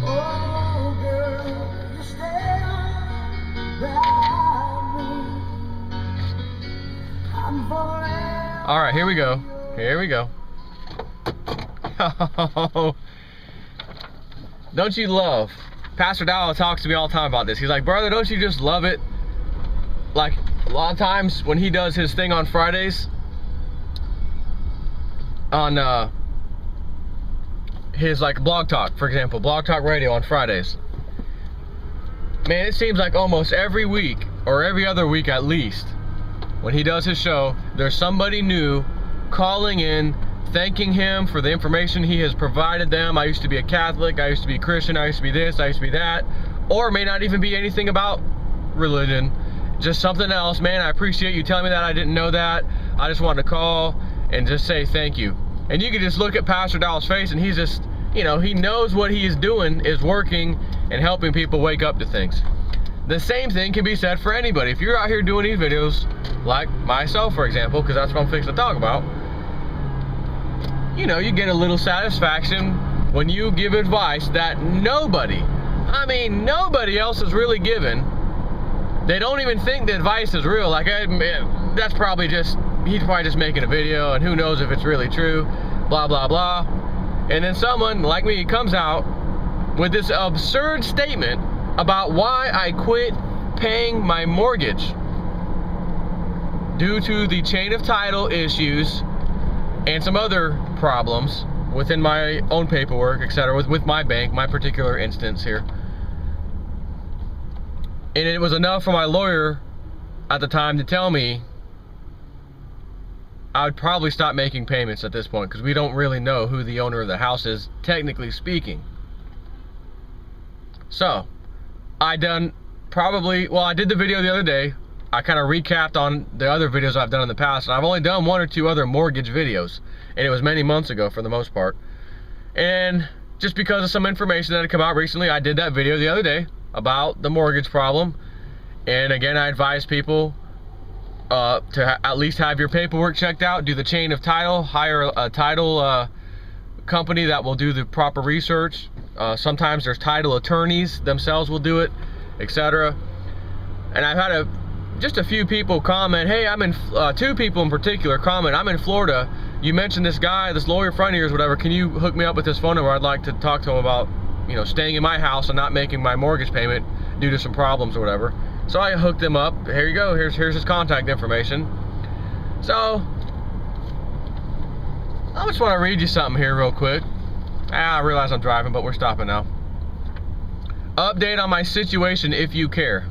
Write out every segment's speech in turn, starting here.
Oh, girl, you stand by me. I'm forever. All right, here we go. Here we go. Don't you love? Pastor Dowell talks to me all the time about this. He's like, brother, don't you just love it? Like, a lot of times when he does his thing on Fridays, on his like blog talk, for example, blog talk radio on Fridays. Man, it seems like almost every week, or every other week at least, when he does his show, there's somebody new calling in, thanking him for the information he has provided them. I used to be a Catholic, I used to be a Christian, I used to be this, I used to be that, or it may not even be anything about religion, just something else. Man, I appreciate you telling me that. I didn't know that. I just wanted to call and just say thank you. And you can just look at Pastor Dowell's face, and he's just, you know, he knows what he is doing is working and helping people wake up to things. The same thing can be said for anybody. If you're out here doing these videos, like myself, for example, because that's what I'm fixing to talk about, you know, you get a little satisfaction when you give advice that nobody, I mean, nobody else is really giving. They don't even think the advice is real. Like, that's probably just, he's probably just making a video, and who knows if it's really true, blah, blah, blah. And then someone like me comes out with this absurd statement about why I quit paying my mortgage due to the chain of title issues and some other problems within my own paperwork, etc., with my bank, my particular instance here. And it was enough for my lawyer at the time to tell me I would probably stop making payments at this point, because we don't really know who the owner of the house is, technically speaking. So, I did the video the other day. I kind of recapped on the other videos I've done in the past, and I've only done one or two other mortgage videos, and it was many months ago for the most part. And just because of some information that had come out recently, I did that video the other day about the mortgage problem. And again, I advise people to at least have your paperwork checked out, do the chain of title, hire a title company that will do the proper research. Sometimes there's title attorneys themselves will do it, etc. And I've had just a few people comment, hey, I'm in, two people in particular comment, I'm in Florida, you mentioned this guy, this lawyer friend of yours, whatever, can you hook me up with his phone number? I'd like to talk to him about, you know, staying in my house and not making my mortgage payment due to some problems or whatever. So I hooked him up. Here you go, here's his contact information. So I just want to read you something here real quick. I realize I'm driving, but we're stopping now. Update on my situation if you care.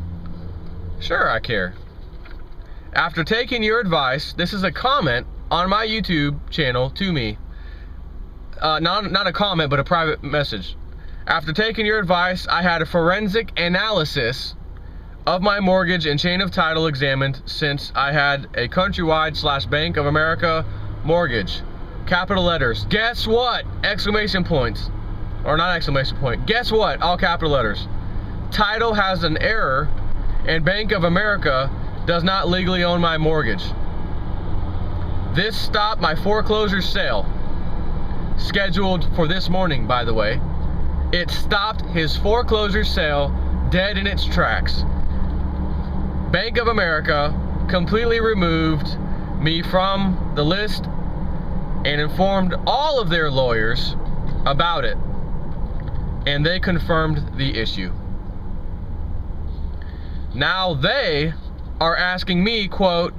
Sure, I care. After taking your advice, this is a comment on my YouTube channel to me. Not a comment, but a private message. After taking your advice, I had a forensic analysis of my mortgage and chain of title examined since I had a Countrywide / Bank of America mortgage. Capital letters. Guess what? Exclamation points. Or not exclamation point. Guess what? All capital letters. Title has an error, and Bank of America does not legally own my mortgage. This stopped my foreclosure sale, scheduled for this morning, by the way. It stopped his foreclosure sale dead in its tracks. Bank of America completely removed me from the list and informed all of their lawyers about it, and they confirmed the issue. Now they are asking me, quote,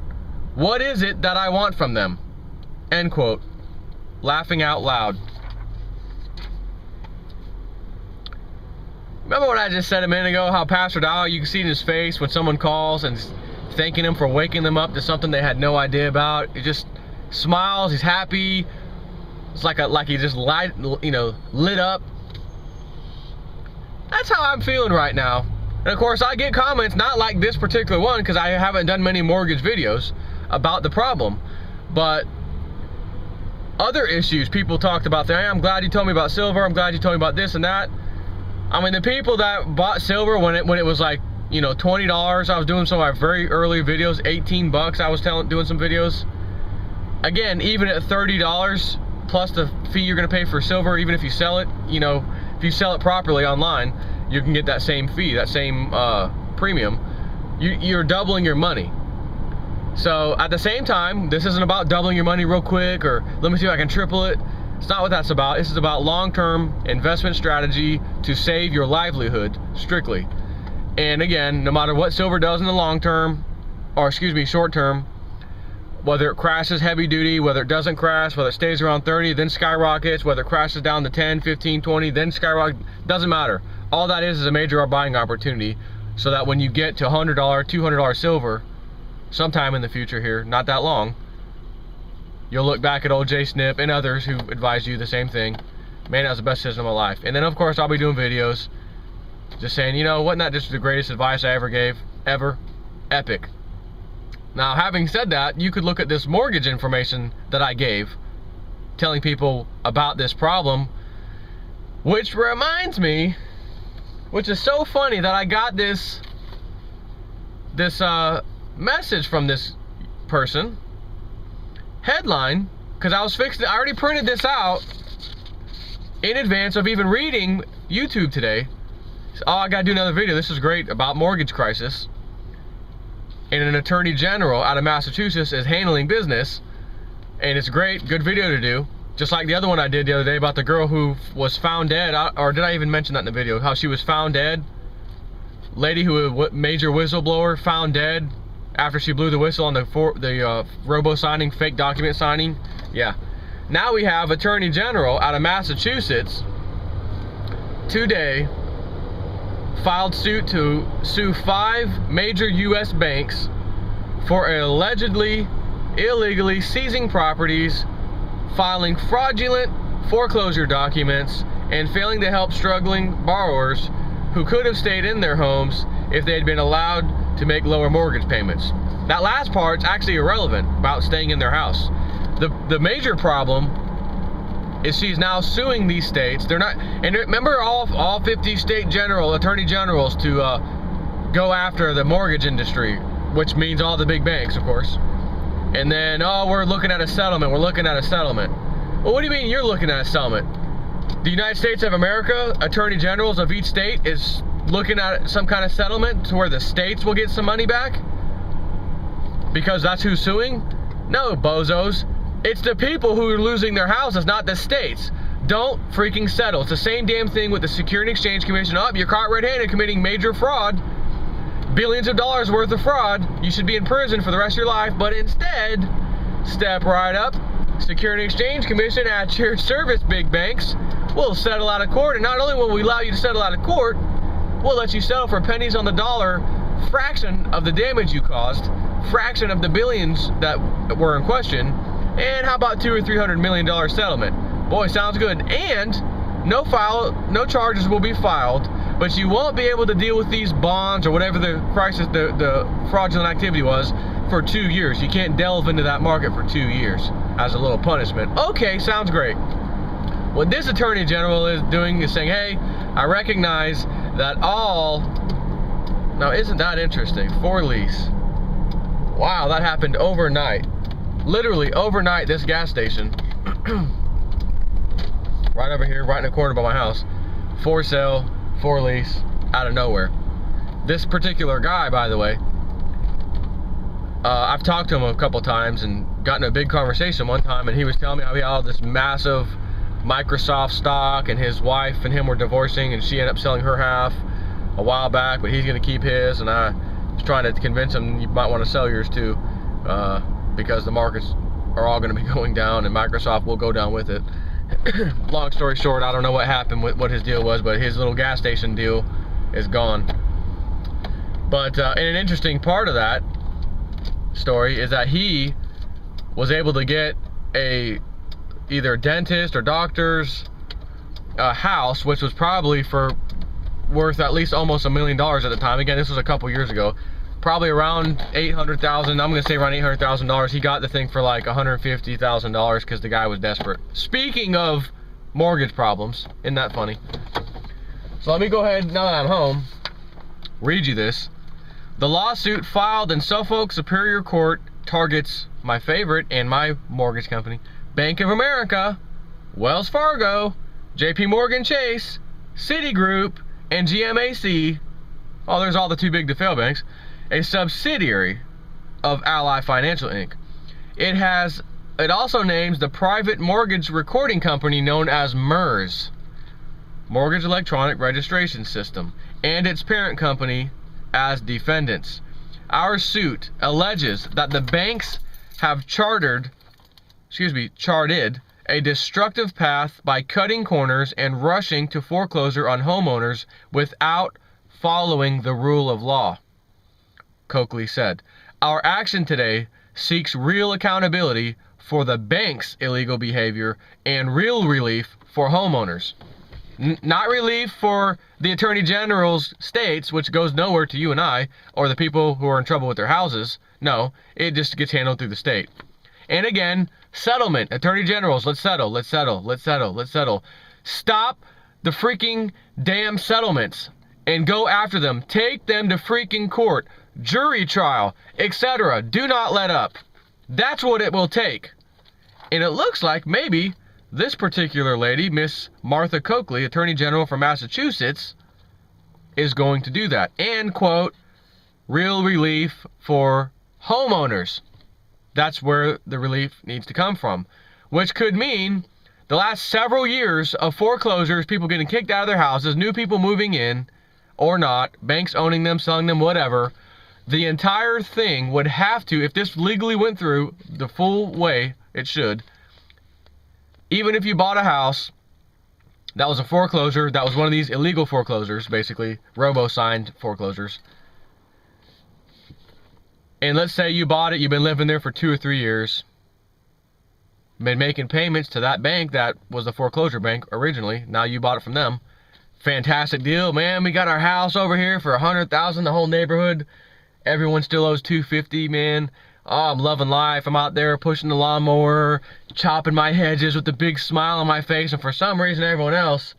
what is it that I want from them, end quote, laughing out loud. Remember what I just said a minute ago, how Pastor Dowell, you can see in his face when someone calls and thanking him for waking them up to something they had no idea about. He just smiles, he's happy. It's like he just lit up. That's how I'm feeling right now. And of course, I get comments, not like this particular one, because I haven't done many mortgage videos about the problem, but other issues people talked about. Hey, I'm glad you told me about silver. I'm glad you told me about this and that. I mean, the people that bought silver when it was like, you know, $20, I was doing some of my very early videos, 18 bucks, I was doing some videos. Again, even at $30, plus the fee you're going to pay for silver, even if you sell it, you know, if you sell it properly online, you can get that same fee, that same premium. You're doubling your money. So at the same time, this isn't about doubling your money real quick or let me see if I can triple it. It's not what that's about. This is about long-term investment strategy to save your livelihood strictly. And again, no matter what silver does in the long term, or excuse me, short term, whether it crashes heavy duty, whether it doesn't crash, whether it stays around 30, then skyrockets, whether it crashes down to 10, 15, 20, then skyrockets, doesn't matter. All that is a major buying opportunity, so that when you get to $100, $200 silver, sometime in the future here, not that long, you'll look back at old Jay Snip and others who advised you the same thing. Man, that was the best decision of my life. And then of course I'll be doing videos just saying, you know, wasn't that just the greatest advice I ever gave? Ever? Epic. Now, having said that, you could look at this mortgage information that I gave, telling people about this problem, which reminds me, which is so funny that I got this message from this person. Headline, because I already printed this out in advance of even reading YouTube today. So, oh, I gotta do another video. This is great about mortgage crisis. And an attorney general out of Massachusetts is handling business, and it's great, good video to do. Just like the other one I did the other day about the girl who was found dead, or did I even mention that in the video? How she was found dead. Lady who was major whistleblower, found dead after she blew the whistle on the robo signing, fake document signing. Yeah. Now we have attorney general out of Massachusetts today filed suit to sue 5 major U.S. banks for allegedly illegally seizing properties, filing fraudulent foreclosure documents, and failing to help struggling borrowers who could have stayed in their homes if they had been allowed to make lower mortgage payments. That last part's actually irrelevant about staying in their house. The major problem is she's now suing these states. They're not, and remember all 50 state attorney generals to go after the mortgage industry, which means all the big banks, of course. And then, oh, we're looking at a settlement. We're looking at a settlement. Well, what do you mean you're looking at a settlement? The United States of America, attorney generals of each state is looking at some kind of settlement to where the states will get some money back? Because that's who's suing? No, bozos. It's the people who are losing their houses, not the states. Don't freaking settle. It's the same damn thing with the Securities and Exchange Commission. Oh, you're caught red-handed committing major fraud. Billions of dollars worth of fraud. You should be in prison for the rest of your life. But instead, step right up. Securities and Exchange Commission at your service, big banks. We'll settle out of court. And not only will we allow you to settle out of court, we'll let you settle for pennies on the dollar, fraction of the damage you caused, fraction of the billions that were in question. And how about $200 or $300 million settlement? Boy, sounds good. And no charges will be filed, but you won't be able to deal with these bonds or whatever the crisis, the fraudulent activity was, for 2 years. You can't delve into that market for 2 years as a little punishment. Okay, sounds great. What this attorney general is doing is saying, hey, I recognize that all. Now, isn't that interesting? For lease. Wow, that happened overnight. Literally overnight, this gas station right over here, right in the corner by my house, for sale, for lease, out of nowhere. This particular guy, by the way, I've talked to him a couple times and gotten a big conversation one time, and he was telling me how he had all this massive Microsoft stock, and his wife and him were divorcing, and she ended up selling her half a while back, but he's going to keep his, and I was trying to convince him you might want to sell yours too. Because the markets are all going to be going down, and Microsoft will go down with it. Long story short, I don't know what happened with what his deal was, but his little gas station deal is gone. But and an interesting part of that story is that he was able to get either a dentist or doctor's house, which was probably worth at least almost $1 million at the time. Again, this was a couple years ago. Probably around $800,000. I'm gonna say around $800,000. He got the thing for like $150,000 because the guy was desperate. Speaking of mortgage problems, isn't that funny? So let me go ahead, now that I'm home, read you this. The lawsuit filed in Suffolk Superior Court targets my favorite and my mortgage company, Bank of America, Wells Fargo, JP Morgan Chase, Citigroup, and GMAC, oh, there's all the too big to fail banks, a subsidiary of Ally Financial Inc. It also names the private mortgage recording company known as MERS, Mortgage Electronic Registration System, and its parent company as defendants. Our suit alleges that the banks have charted a destructive path by cutting corners and rushing to foreclosure on homeowners without following the rule of law, Coakley said. Our action today seeks real accountability for the bank's illegal behavior and real relief for homeowners. Not relief for the Attorney General's states, which goes nowhere to you and I, or the people who are in trouble with their houses. No, it just gets handled through the state. And again, settlement. Attorney Generals, let's settle, let's settle, let's settle, let's settle. Stop the freaking damn settlements and go after them. Take them to freaking court, jury trial, etc. Do not let up. That's what it will take. And it looks like maybe this particular lady, Miss Martha Coakley, Attorney General for Massachusetts, is going to do that. And, quote, real relief for homeowners. That's where the relief needs to come from. Which could mean the last several years of foreclosures, people getting kicked out of their houses, new people moving in, or not, banks owning them, selling them, whatever. The entire thing would have to, if this legally went through the full way it should, even if you bought a house that was a foreclosure, that was one of these illegal foreclosures, basically, robo-signed foreclosures, and let's say you bought it, you've been living there for 2 or 3 years, been making payments to that bank that was the foreclosure bank originally, now you bought it from them. Fantastic deal, man, we got our house over here for $100,000, the whole neighborhood, everyone still owes $250, man. Oh, I'm loving life. I'm out there pushing the lawnmower, chopping my hedges with a big smile on my face, and for some reason everyone else,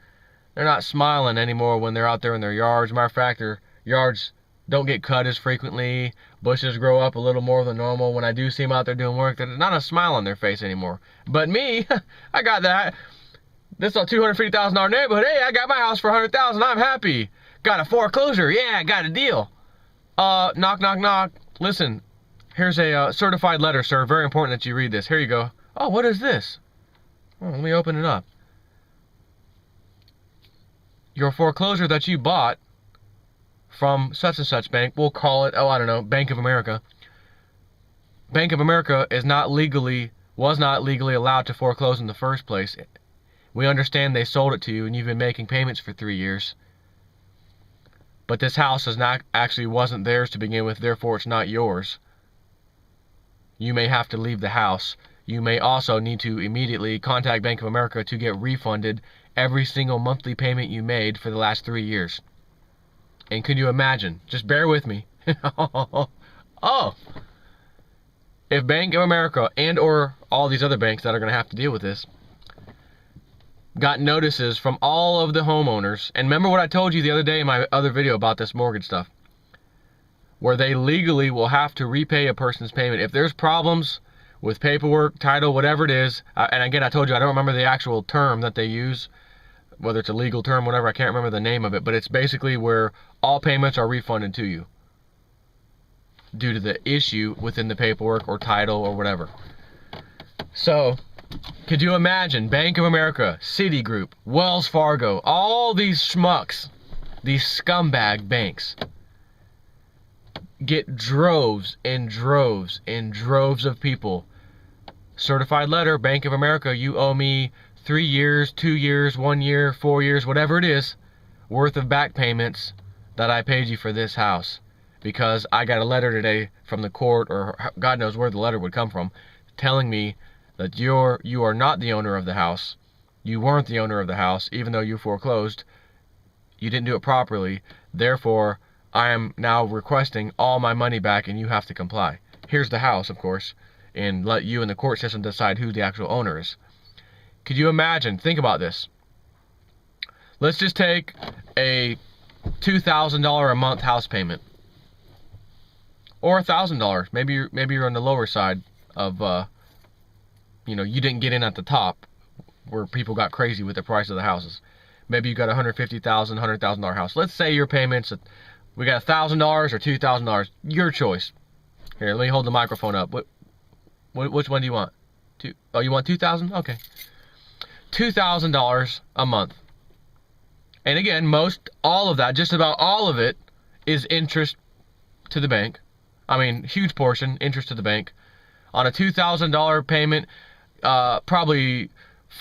they're not smiling anymore when they're out there in their yards. Matter of fact, their yards don't get cut as frequently. Bushes grow up a little more than normal. When I do see them out there doing work, there's not a smile on their face anymore. But me, I got that. This is a $250,000 neighborhood. Hey, I got my house for $100,000. I'm happy. Got a foreclosure. Yeah, I got a deal. Knock, knock, knock. Listen. Here's a certified letter, sir. Very important that you read this. Here you go. Oh, what is this? Oh, let me open it up. Your foreclosure that you bought from such and such bank, we'll call it, oh, I don't know, Bank of America. Bank of America was not legally allowed to foreclose in the first place. We understand they sold it to you and you've been making payments for 3 years. But this house wasn't theirs to begin with, therefore it's not yours. You may have to leave the house. You may also need to immediately contact Bank of America to get refunded every single monthly payment you made for the last 3 years. And could you imagine? Just bear with me. Oh, if Bank of America and or all these other banks that are going to have to deal with this got notices from all of the homeowners, and remember what I told you the other day in my other video about this mortgage stuff, where they legally will have to repay a person's payment. If there's problems with paperwork, title, whatever it is, and again, I told you I don't remember the actual term that they use, whether it's a legal term, whatever, I can't remember the name of it, but it's basically where all payments are refunded to you due to the issue within the paperwork or title or whatever. So, could you imagine Bank of America, Citigroup, Wells Fargo, all these schmucks, these scumbag banks, get droves and droves and droves of people. Certified letter, Bank of America, you owe me 3 years, 2 years, 1 year, 4 years, whatever it is, worth of back payments that I paid you for this house. Because I got a letter today from the court, or God knows where the letter would come from, telling me that you are not the owner of the house. You weren't the owner of the house, even though you foreclosed. You didn't do it properly. Therefore, I am now requesting all my money back and you have to comply. Here's the house, of course, and let you and the court system decide who the actual owner is. Could you imagine? Think about this. Let's just take a $2,000 a month house payment, or $1,000. Maybe you're on the lower side of, you didn't get in at the top where people got crazy with the price of the houses. Maybe you got $150,000, $100,000 house. Let's say your payments, we got $1,000 or $2,000. Your choice. Here, let me hold the microphone up. Which one do you want? Oh, you want $2,000? Okay. $2,000 a month. And again, all of that, just about all of it, is interest to the bank. I mean, huge portion, interest to the bank. On a $2,000 payment, probably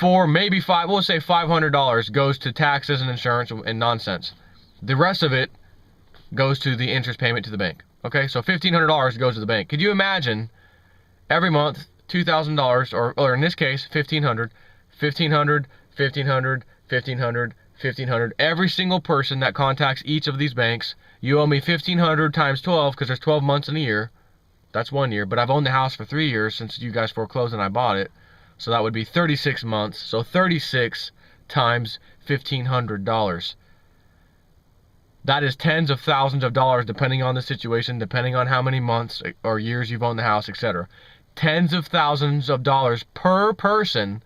maybe we'll say $500 goes to taxes and insurance and nonsense. The rest of it goes to the interest payment to the bank. Okay, so $1,500 goes to the bank. Could you imagine every month $2,000, or in this case $1,500, $1,500, $1,500, $1,500, $1,500. Every single person that contacts each of these banks, you owe me $1,500 times 12 because there's 12 months in a year. That's 1 year, but I've owned the house for 3 years since you guys foreclosed and I bought it. So that would be 36 months. So 36 times $1,500. That is tens of thousands of dollars depending on the situation, depending on how many months or years you've owned the house, etc. Tens of thousands of dollars per person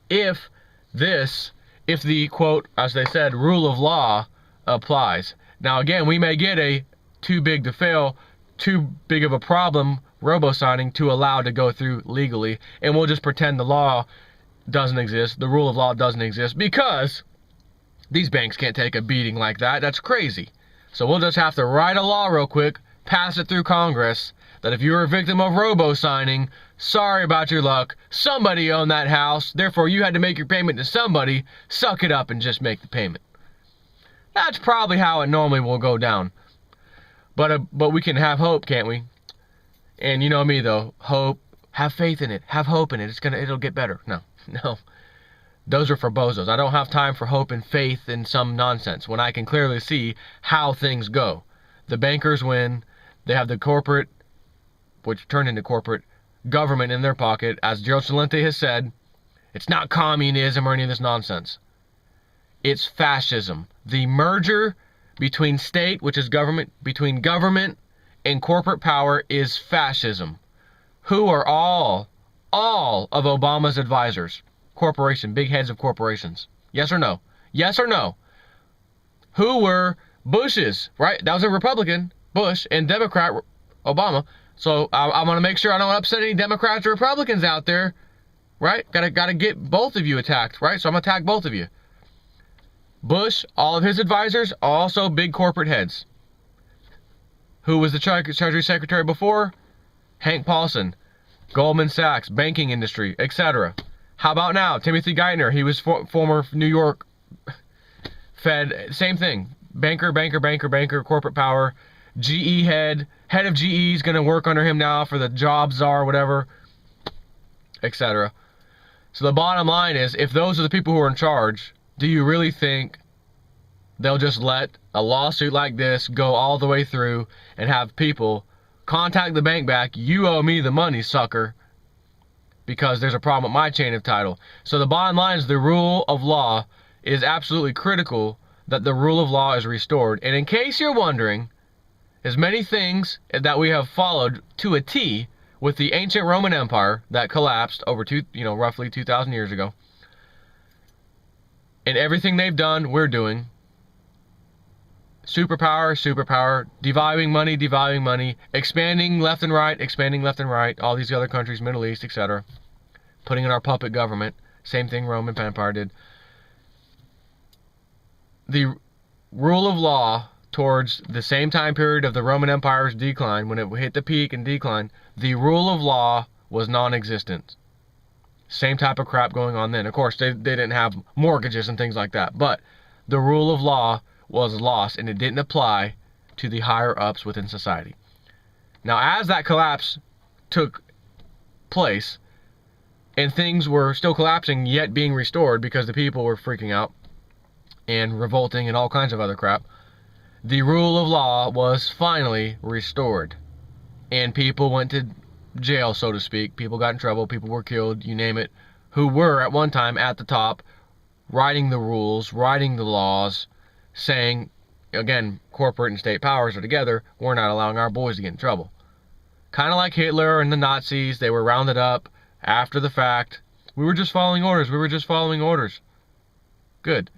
if the, quote, as they said, rule of law applies. Now again, we may get a too big to fail, too big of a problem robo-signing to allow to go through legally, and we'll just pretend the law doesn't exist, the rule of law doesn't exist, because these banks can't take a beating like that. That's crazy. So we'll just have to write a law real quick, pass it through Congress, that if you're a victim of robo-signing, sorry about your luck, somebody owned that house, therefore you had to make your payment to somebody, suck it up and just make the payment. That's probably how it normally will go down. But we can have hope, can't we? And you know me though, hope, have faith in it, have hope in it, it'll get better. No. Those are for bozos. I don't have time for hope and faith in some nonsense when I can clearly see how things go. The bankers win, they have the corporate, which turned into corporate government in their pocket. As Gerald Celente has said, it's not communism or any of this nonsense. It's fascism. The merger between state, which is government, between government and corporate power is fascism. Who are all of Obama's advisors? Corporation, big heads of corporations. Yes or no? Yes or no? Who were Bush's, right? That was a Republican, Bush, and Democrat, Obama. So I want to make sure I don't upset any Democrats or Republicans out there, right? Gotta get both of you attacked, right? So I'm gonna attack both of you. Bush, all of his advisors, also big corporate heads. Who was the Treasury Secretary before? Hank Paulson, Goldman Sachs, banking industry, etc. How about now? Timothy Geithner, he was former New York Fed, same thing. Banker, corporate power. GE head of GE is going to work under him now for the job czar, whatever, etc. So the bottom line is, if those are the people who are in charge, do you really think they'll just let a lawsuit like this go all the way through and have people contact the bank back, you owe me the money, sucker, because there's a problem with my chain of title? So the bottom line is the rule of law is absolutely critical, that the rule of law is restored. And in case you're wondering, as many things that we have followed to a T with the ancient Roman Empire that collapsed over roughly 2,000 years ago, and everything they've done, we're doing. Superpower, devaluing money, expanding left and right, all these other countries, Middle East, etc. Putting in our puppet government, same thing Roman Empire did. The rule of law towards the same time period of the Roman Empire's decline, when it hit the peak and decline, the rule of law was non-existent. Same type of crap going on then. Of course, they didn't have mortgages and things like that, but the rule of law was lost, and it didn't apply to the higher ups within society. Now, as that collapse took place, and things were still collapsing yet being restored because the people were freaking out and revolting and all kinds of other crap, the rule of law was finally restored, and people went to jail, so to speak. People got in trouble, people were killed, you name it, who were at one time at the top, writing the rules, writing the laws, saying, again, corporate and state powers are together, we're not allowing our boys to get in trouble. Kind of like Hitler and the Nazis, they were rounded up after the fact, We were just following orders. We were just following orders. Good.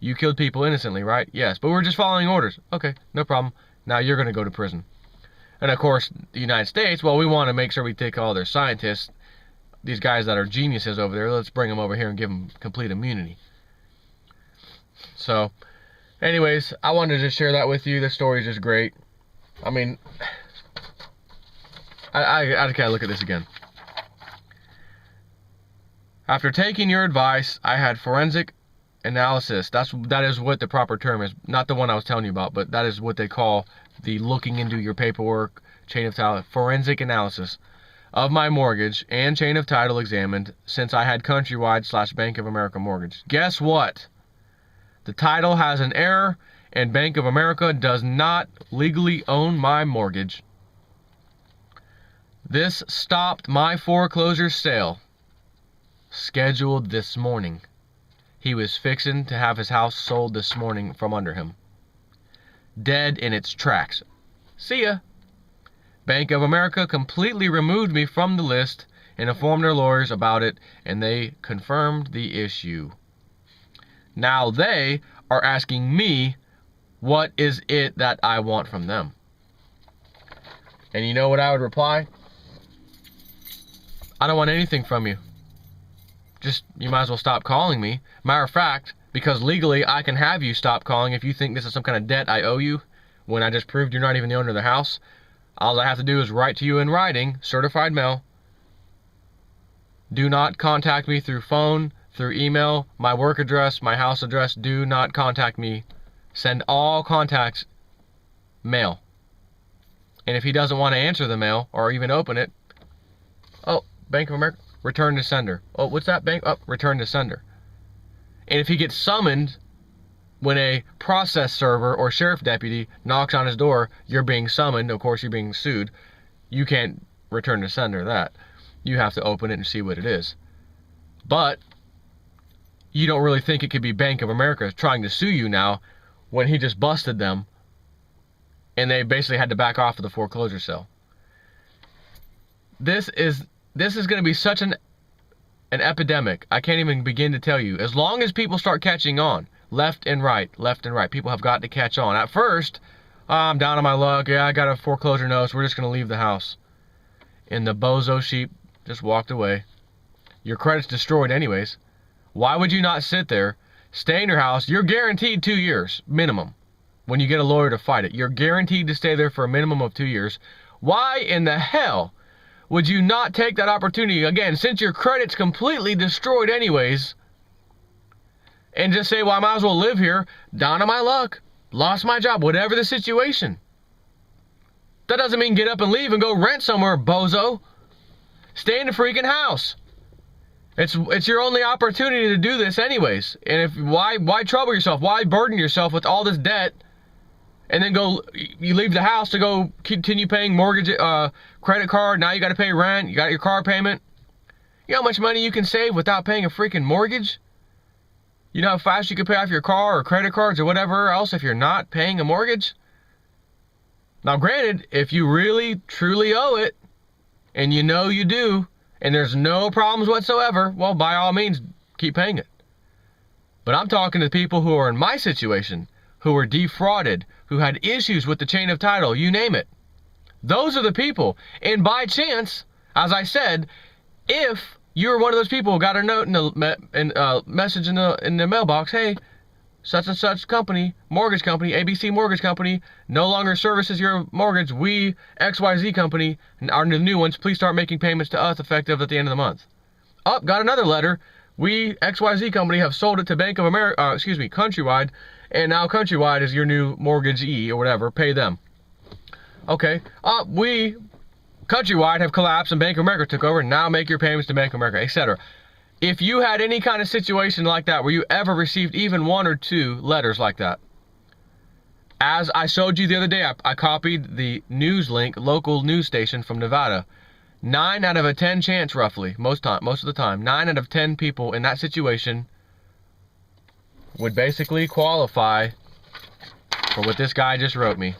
You killed people innocently, right? Yes, but we were just following orders. Okay, no problem. Now you're going to go to prison. And of course, the United States, well, we want to make sure we take all their scientists, these guys that are geniuses over there, let's bring them over here and give them complete immunity. So, anyways, I wanted to just share that with you. This story is just great. I mean, I just gotta look at this again. After taking your advice, I had forensic analysis. That is what the proper term is. Not the one I was telling you about, but that is what they call the looking into your paperwork, chain of title, forensic analysis of my mortgage and chain of title examined since I had Countrywide / Bank of America mortgage. Guess what? The title has an error and Bank of America does not legally own my mortgage. This stopped my foreclosure sale, scheduled this morning. He was fixing to have his house sold this morning from under him. Dead in its tracks. See ya. Bank of America completely removed me from the list and informed their lawyers about it, and they confirmed the issue. Now they are asking me what is it that I want from them. And you know what I would reply? I don't want anything from you. Just, you might as well stop calling me. Matter of fact, because legally I can have you stop calling if you think this is some kind of debt I owe you when I just proved you're not even the owner of the house. All I have to do is write to you in writing, certified mail. Do not contact me through phone, through email, my work address, my house address. Do not contact me. Send all contacts mail. And if he doesn't want to answer the mail or even open it, oh, Bank of America, return to sender. Oh, what's that, bank? Oh, return to sender. And if he gets summoned when a process server or sheriff deputy knocks on his door, you're being summoned, of course you're being sued, you can't return to sender that. You have to open it and see what it is. But you don't really think it could be Bank of America trying to sue you now when he just busted them and they basically had to back off of the foreclosure sale. This is going to be such an epidemic. I can't even begin to tell you. As long as people start catching on, left and right, people have got to catch on. At first, I'm down on my luck. Yeah, I got a foreclosure notice. We're just going to leave the house. And the bozo sheep just walked away. Your credit's destroyed anyways. Why would you not sit there, stay in your house? You're guaranteed 2 years, minimum. When you get a lawyer to fight it, you're guaranteed to stay there for a minimum of 2 years. Why in the hell would you not take that opportunity, again, since your credit's completely destroyed anyways, and just say, well, I might as well live here, down on my luck, lost my job, whatever the situation. That doesn't mean get up and leave and go rent somewhere, bozo. Stay in the freaking house. It's your only opportunity to do this anyways. And why trouble yourself? Why burden yourself with all this debt? And then you leave the house to go continue paying mortgage, credit card. Now you got to pay rent. You got your car payment. You know how much money you can save without paying a freaking mortgage? You know how fast you can pay off your car or credit cards or whatever else if you're not paying a mortgage? Now granted, if you really, truly owe it, and you know you do, and there's no problems whatsoever, well, by all means, keep paying it. But I'm talking to people who are in my situation, who were defrauded, who had issues with the chain of title, you name it. Those are the people. And by chance, as I said, if you're one of those people who got a note in the message in the mailbox, hey, such and such company, mortgage company, ABC Mortgage Company, no longer services your mortgage. We, XYZ Company, are the new ones. Please start making payments to us effective at the end of the month. Oh, got another letter. We, XYZ Company, have sold it to Bank of America, Countrywide, and now Countrywide is your new mortgagee or whatever. Pay them. Okay. We, Countrywide, have collapsed and Bank of America took over. Now make your payments to Bank of America, etc. If you had any kind of situation like that where you ever received even 1 or 2 letters like that, as I showed you the other day, I copied the news link, local news station from Nevada. 9 out of a 10 chance, roughly, most of the time, 9 out of 10 people in that situation would basically qualify for what this guy just wrote me.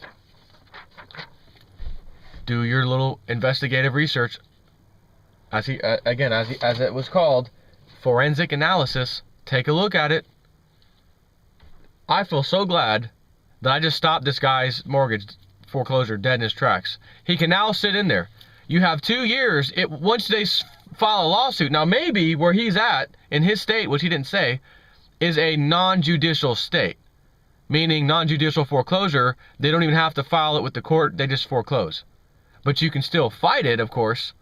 Do your little investigative research, as it was called, forensic analysis. Take a look at it. I feel so glad that I just stopped this guy's mortgage foreclosure dead in his tracks. He can now sit in there. You have 2 years. Once they file a lawsuit, now maybe where he's at in his state, which he didn't say, is a non-judicial state, meaning non-judicial foreclosure. They don't even have to file it with the court. They just foreclose. But you can still fight it, of course,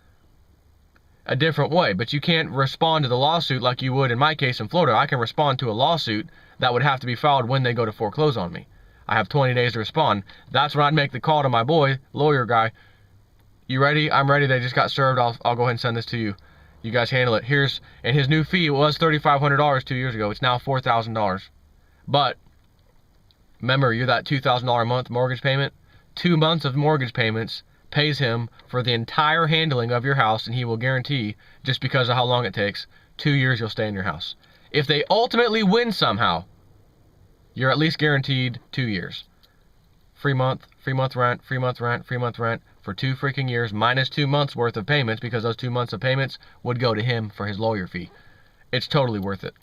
a different way. But you can't respond to the lawsuit like you would in my case in Florida. I can respond to a lawsuit that would have to be filed when they go to foreclose on me. I have 20 days to respond. That's when I'd make the call to my boy, lawyer guy. You ready? I'm ready. They just got served. I'll go ahead and send this to you. You guys handle it. And his new fee was $3,500 2 years ago. It's now $4,000. But remember, you're that $2,000 a month mortgage payment. 2 months of mortgage payments pays him for the entire handling of your house, and he will guarantee, just because of how long it takes, 2 years you'll stay in your house. If they ultimately win somehow, you're at least guaranteed 2 years. Free month rent, free month rent for 2 freaking years, minus 2 months worth of payments, because those 2 months of payments would go to him for his lawyer fee. It's totally worth it.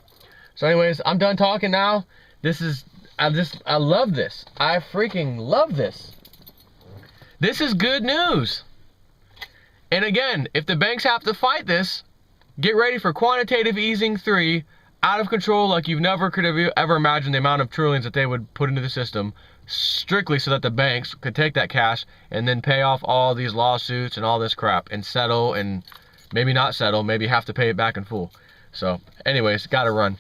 So anyways, I'm done talking now. I love this. I freaking love this. This is good news. And again, if the banks have to fight this, get ready for quantitative easing 3, out of control like you've never could have ever imagined the amount of trillions that they would put into the system, strictly so that the banks could take that cash and then pay off all these lawsuits and all this crap and settle, and maybe not settle, maybe have to pay it back in full. So anyways, gotta run.